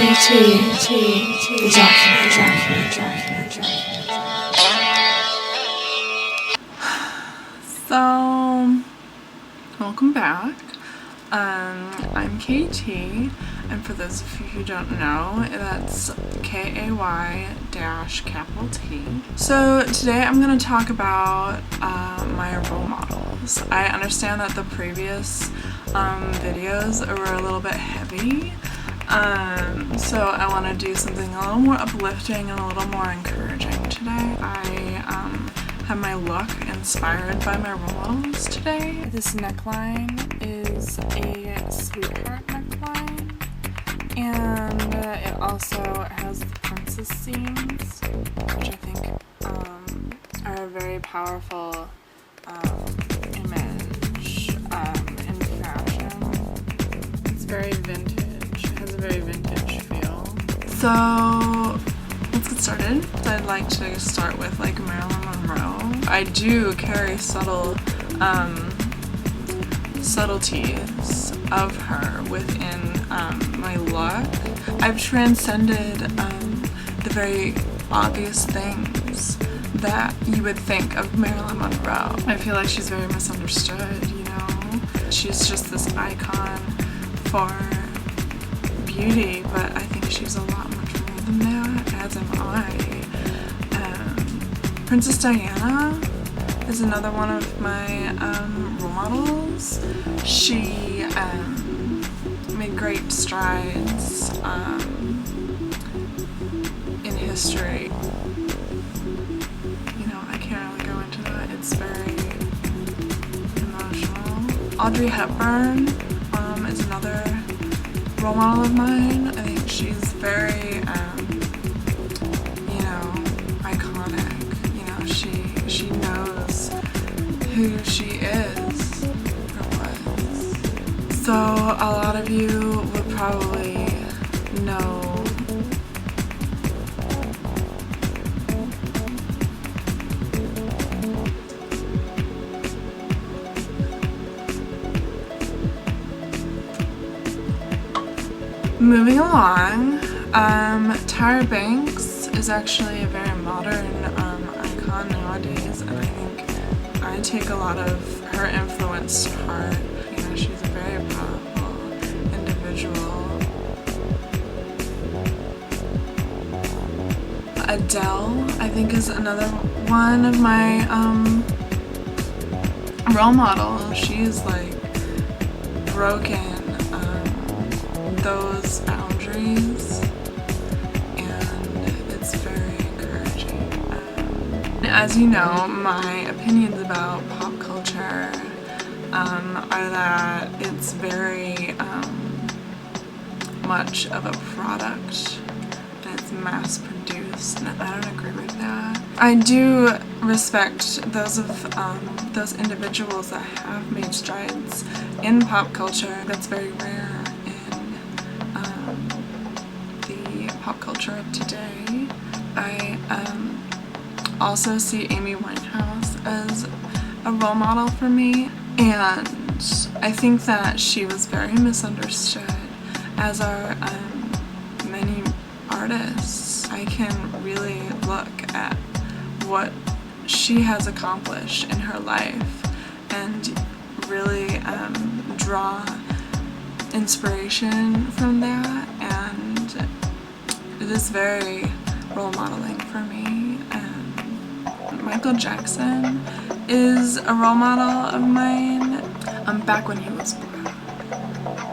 the document. So, welcome back. I'm KT, and for those of you who don't know, that's KAY-capital T. So today I'm going to talk about my role models. I understand that the previous videos were a little bit heavy, so I want to do something a little more uplifting and a little more encouraging today. I have my look inspired by my role models today. This neckline is a sweetheart neckline, and it also has the princess seams, which I think are a very powerful image in fashion. It's very vintage. It has a very vintage feel. So let's get started. I'd like to start with like Marilyn Monroe. I do carry subtleties of her within my look. I've transcended the very obvious things that you would think of Marilyn Monroe. I feel like she's very misunderstood, you know? She's just this icon for beauty, but I think she's a lot much more than that, as am I. Princess Diana is another one of my role models. She made great strides in history. You know, I can't really go into that. It's very emotional. Audrey Hepburn is another role model of mine. I think she's very, iconic. You know, she knows who she is or was. So a lot of you would probably know moving along, Tyra Banks is actually a very modern icon nowadays, and I think I take a lot of her influence to heart. You know, she's a very powerful individual. Adele, I think, is another one of my role models. She's like broken those boundaries, and it's very encouraging. As you know, my opinions about pop culture are that it's very much of a product, and it's mass produced, and I don't agree with that. I do respect those individuals that have made strides in pop culture. That's very rare pop culture of today. I also see Amy Winehouse as a role model for me, and I think that she was very misunderstood, as are many artists. I can really look at what she has accomplished in her life and really draw inspiration from that, and it is very role modeling for me. Michael Jackson is a role model of mine. Back when he was black,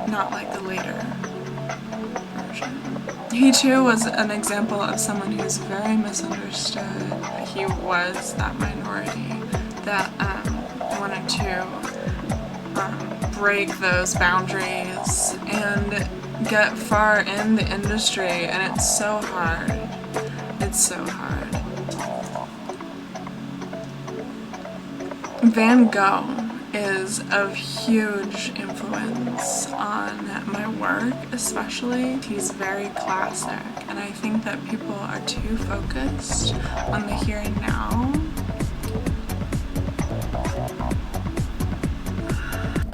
not like the later version. He too was an example of someone who's very misunderstood. He was that minority that wanted to break those boundaries and get far in the industry, and it's so hard. It's so hard. Van Gogh is of huge influence on my work, especially. He's very classic, and I think that people are too focused on the here and now.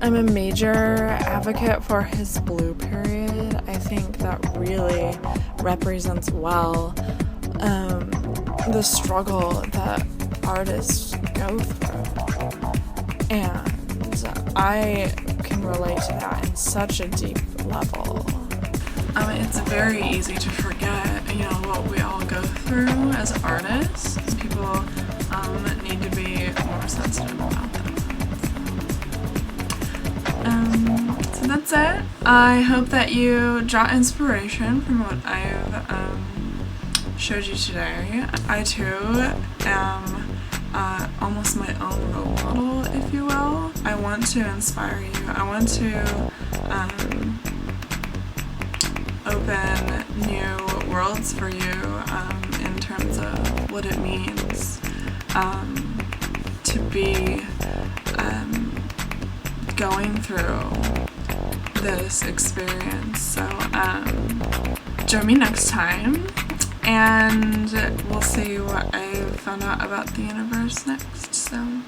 I'm a major advocate for his blue period. I I think that really represents well the struggle that artists go through. And I can relate to that in such a deep level. It's very easy to forget, what we all go through as artists. People need to be more sensitive about that. So that's it. I hope that you draw inspiration from what I've showed you today. I too am almost my own role model, if you will. I want to inspire you. I want to open new worlds for you in terms of what it means to be going through this experience. So join me next time, and we'll see what I found out about the universe next. So